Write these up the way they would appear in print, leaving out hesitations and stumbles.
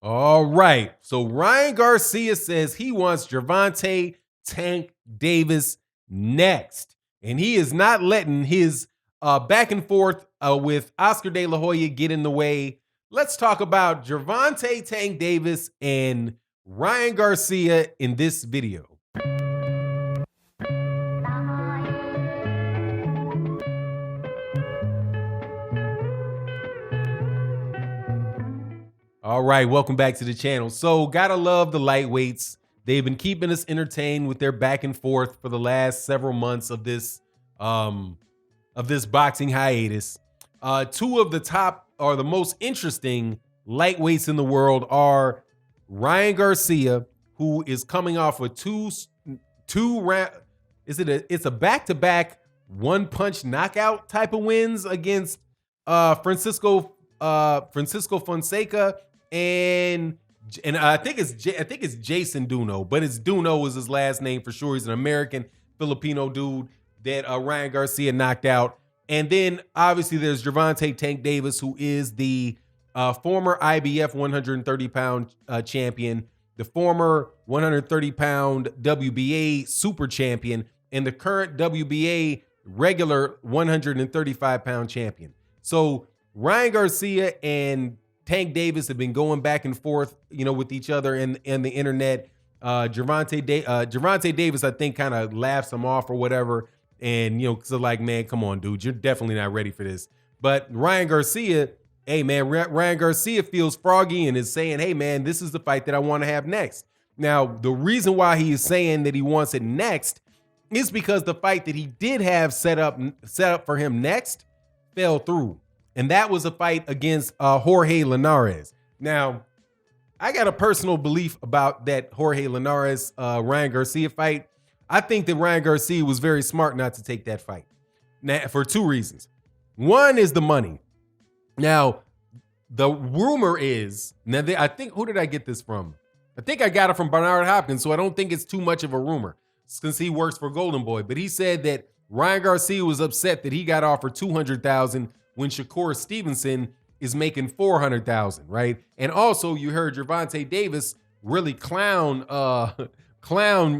All right. So Ryan Garcia says he wants Gervonta Tank Davis next. And he is not letting his back and forth with Oscar De La Hoya get in the way. Let's talk about Gervonta Tank Davis and Ryan Garcia in this video. All right, welcome back to the channel. So, gotta love the lightweights. They've been keeping us entertained with their back and forth for the last several months of this boxing hiatus. Two of the top or the most interesting lightweights in the world are Ryan Garcia, who is coming off with it's a back-to-back one-punch knockout type of wins against Francisco Fonseca and I think it's Jason Duno, but it's Duno is his last name for sure. He's an American Filipino dude that Ryan Garcia knocked out. And then obviously there's Gervonta Tank Davis, who is the former IBF 130-pound champion, the former 130-pound WBA super champion, and the current WBA regular 135-pound champion. So Ryan Garcia and Tank Davis have been going back and forth, with each other and the internet. Gervonta Davis, I think, kind of laughs him off or whatever. And, because they're like, man, come on, dude, you're definitely not ready for this. But Ryan Garcia, hey, man, Ryan Garcia feels froggy and is saying, hey, man, this is the fight that I want to have next. Now, the reason why he is saying that he wants it next is because the fight that he did have set up for him next fell through. And that was a fight against Jorge Linares. Now, I got a personal belief about that Jorge Linares Ryan Garcia fight. I think that Ryan Garcia was very smart not to take that fight. Now, for two reasons. One is the money. Now, the rumor is, I think, who did I get this from? I think I got it from Bernard Hopkins, so I don't think it's too much of a rumor since he works for Golden Boy. But he said that Ryan Garcia was upset that he got offered $200,000 when Shakur Stevenson is making $400,000, right? And also you heard Gervonta Davis really clown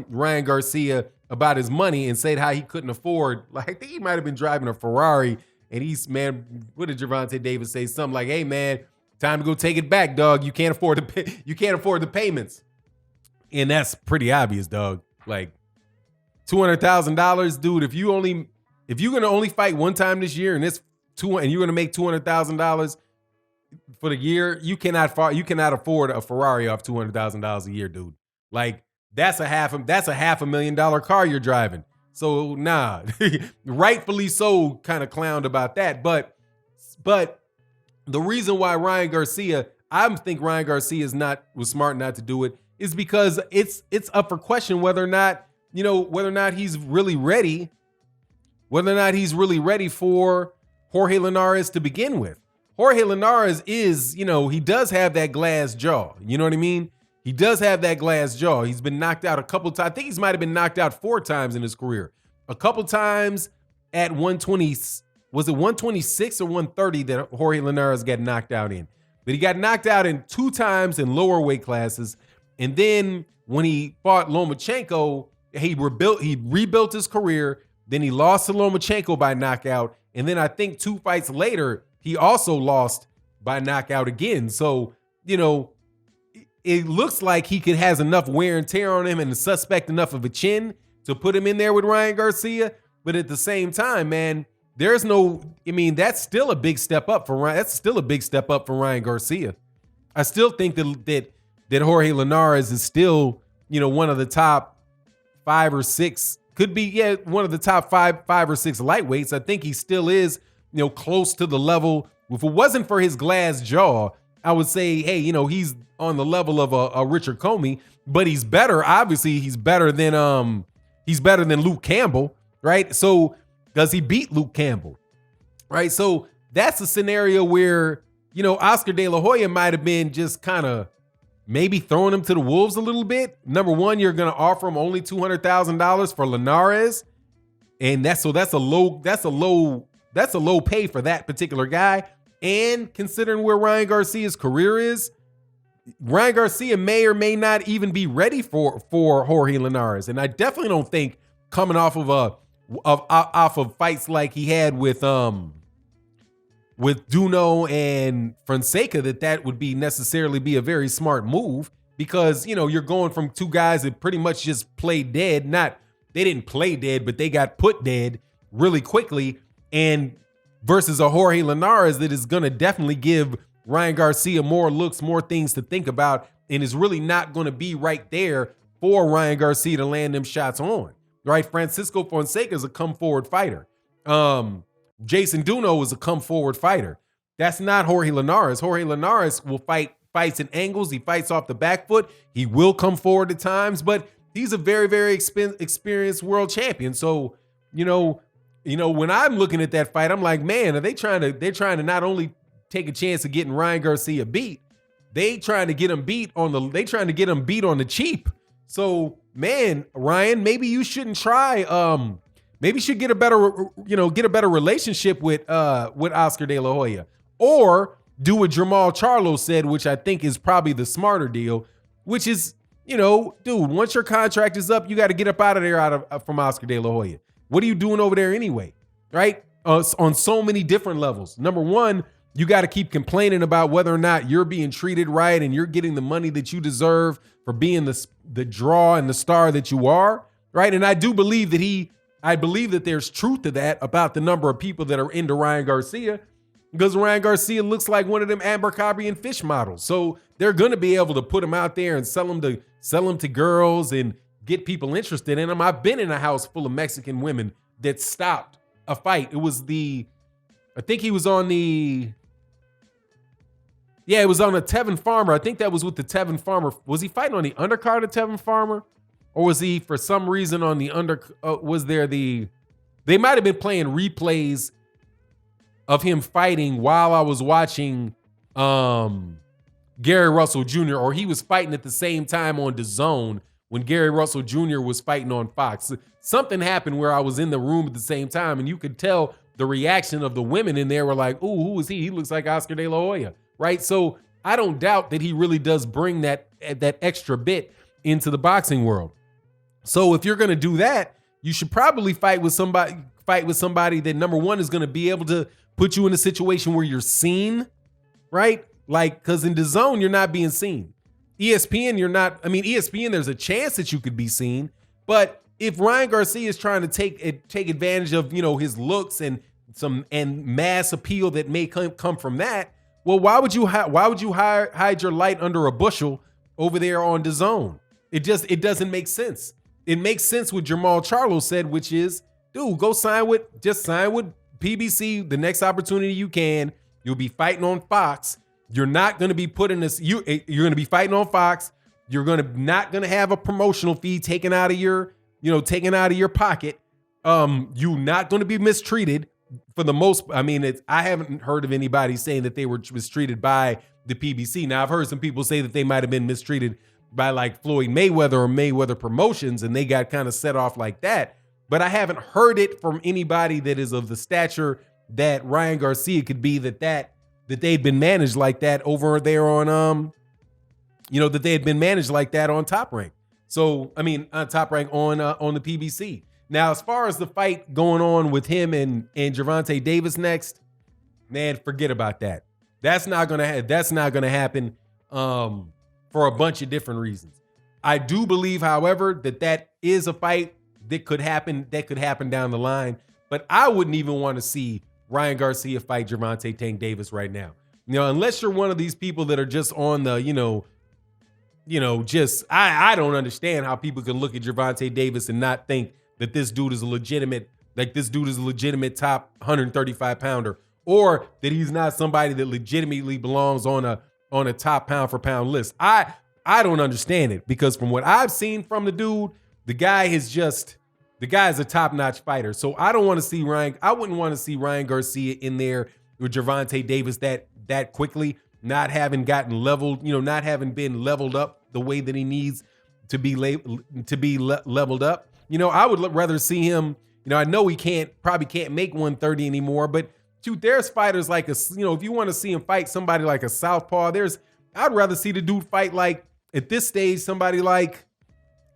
Ryan Garcia about his money and said how he couldn't afford, like, I think he might have been driving a Ferrari, and what did Gervonta Davis say? Something like, hey man, time to go take it back, dog. You can't afford the payments. And that's pretty obvious, dog. Like $200,000, dude, if you're gonna only fight one time this year and you're going to make $200,000 for the year, you cannot afford a Ferrari off $200,000 a year, dude. Like that's a $500,000 car you're driving. So nah, rightfully so, kind of clowned about that. But the reason why I think Ryan Garcia was smart not to do it is because it's up for question whether or not he's really ready, for Jorge Linares to begin with. Jorge Linares is, he does have that glass jaw. You know what I mean? He does have that glass jaw. He's been knocked out a couple times. I think he might have been knocked out 4 times in his career. A couple times at 120, was it 126 or 130 that Jorge Linares got knocked out in? But he got knocked out in 2 times in lower weight classes. And then when he fought Lomachenko, he rebuilt his career. Then he lost to Lomachenko by knockout. And then I think 2 fights later, he also lost by knockout again. So, it looks like he has enough wear and tear on him and suspect enough of a chin to put him in there with Ryan Garcia. But at the same time, man, that's still a big step up for Ryan. That's still a big step up for Ryan Garcia. I still think that Jorge Linares is still, one of the top 5 or 6. Could be, one of the top 5 or 6 lightweights. I think he still is, close to the level. If it wasn't for his glass jaw, I would say, hey, he's on the level of a Richard Comey, but he's better. Obviously, he's better than Luke Campbell, right? So, does he beat Luke Campbell, right? So that's a scenario where, Oscar De La Hoya might have been just kind of maybe throwing him to the wolves a little bit. Number one, you're going to offer him only $200,000 for Linares, and that's a low pay for that particular guy. And considering where Ryan Garcia's career is, Ryan Garcia may or may not even be ready for Jorge Linares, and I definitely don't think coming off of fights like he had with Duno and Fonseca that would be necessarily be a very smart move, because you're going from two guys that pretty much just played dead. They didn't play dead, but they got put dead really quickly, and versus a Jorge Linares that is going to definitely give Ryan Garcia more looks, more things to think about, and is really not going to be right there for Ryan Garcia to land them shots on. Right? Francisco Fonseca is a come forward fighter. Jason Duno is a come forward fighter. That's not Jorge Linares. Jorge Linares will fights in angles. He fights off the back foot. He will come forward at times, but he's a very, very experienced world champion. So, when I'm looking at that fight, I'm like, man, they're trying to not only take a chance of getting Ryan Garcia beat, they trying to get him beat on the cheap. So, man, Ryan, maybe you shouldn't try. Maybe you should get a better relationship with Oscar De La Hoya, or do what Jermall Charlo said, which I think is probably the smarter deal, which is, dude, once your contract is up, you got to get up out of there from Oscar De La Hoya. What are you doing over there anyway? Right? On so many different levels. Number one, you got to keep complaining about whether or not you're being treated right and you're getting the money that you deserve for being the draw and the star that you are, right? And I do believe that there's truth to that about the number of people that are into Ryan Garcia, because Ryan Garcia looks like one of them Abercrombie and Fish models. So they're going to be able to put him out there and sell him to girls and get people interested in him. I've been in a house full of Mexican women that stopped a fight. It was I think he was on it was on a Tevin Farmer. I think that was with the Tevin Farmer. Was he fighting on the undercard of Tevin Farmer? Or was he, for some reason, on the they might have been playing replays of him fighting while I was watching Gary Russell Jr., or he was fighting at the same time on DAZN when Gary Russell Jr. was fighting on Fox. Something happened where I was in the room at the same time, and you could tell the reaction of the women in there were like, ooh, who is he? He looks like Oscar De La Hoya, right? So I don't doubt that he really does bring that extra bit into the boxing world. So if you're going to do that, you should probably fight with somebody that, number one, is going to be able to put you in a situation where you're seen, right? Like, because in DAZN, you're not being seen. ESPN, you're not. I mean, ESPN, there's a chance that you could be seen. But if Ryan Garcia is trying to take advantage of, his looks and mass appeal that may come from that, well, why would you hide your light under a bushel over there on DAZN? It doesn't make sense. It makes sense what Jermall Charlo said, which is, dude, go sign with PBC the next opportunity you can. You'll be fighting on Fox. You're not going to be putting this. You're going to be fighting on Fox. You're not going to have a promotional fee taken out of your pocket. You're not going to be mistreated for the most. I mean, I haven't heard of anybody saying that they were mistreated by the PBC. Now, I've heard some people say that they might have been mistreated by like Floyd Mayweather or Mayweather Promotions, and they got kind of set off like that. But I haven't heard it from anybody that is of the stature that Ryan Garcia could be, that they'd been managed like that over there on that they had been managed like that on Top Rank. So I mean, on Top Rank on the PBC. Now, as far as the fight going on with him and Gervonta Davis next, man, forget about that. That's not gonna happen. For a bunch of different reasons. I do believe, however, that is a fight that could happen down the line, but I wouldn't even want to see Ryan Garcia fight Gervonta Tank Davis right now. Unless you're one of these people that are just on the, I don't understand how people can look at Gervonta Davis and not think that this dude is a legitimate top 135 pounder, or that he's not somebody that legitimately belongs on a top pound for pound list. I don't understand it, because from what I've seen from the dude, the guy is a top-notch fighter. So I wouldn't want to see Ryan Garcia in there with Gervonta Davis that quickly, not having gotten leveled, not having been leveled up the way that he needs to be leveled up. I would rather see him, I know he probably can't make 130 anymore, but dude, there's fighters like if you want to see him fight somebody like a southpaw, there's I'd rather see the dude fight like at this stage somebody like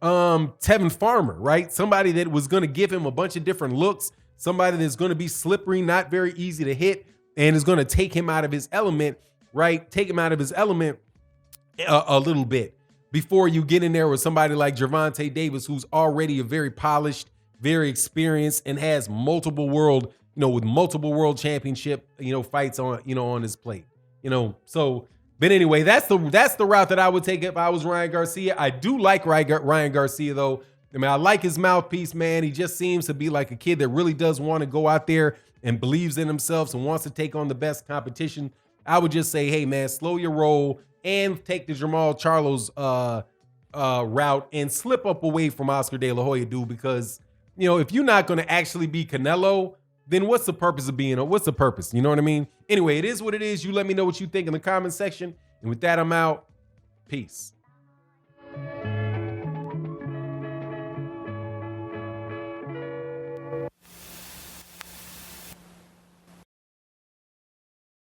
Tevin Farmer, right? Somebody that was going to give him a bunch of different looks, somebody that's going to be slippery, not very easy to hit, and is going to take him out of his element, right? Take him out of his element a little bit before you get in there with somebody like Gervonta Davis, who's already a very polished, very experienced, and has multiple world, with multiple world championship, fights on, on his plate, so. But anyway, that's the route that I would take if I was Ryan Garcia. I do like Ryan Garcia, though. I mean, I like his mouthpiece, man. He just seems to be like a kid that really does want to go out there and believes in himself and wants to take on the best competition. I would just say, hey, man, slow your roll and take the Jamal Charlo's route and slip up away from Oscar De La Hoya, dude, because, if you're not going to actually be Canelo, then what's the purpose of being? What's the purpose? You know what I mean? Anyway, it is what it is. You let me know what you think in the comment section. And with that, I'm out. Peace.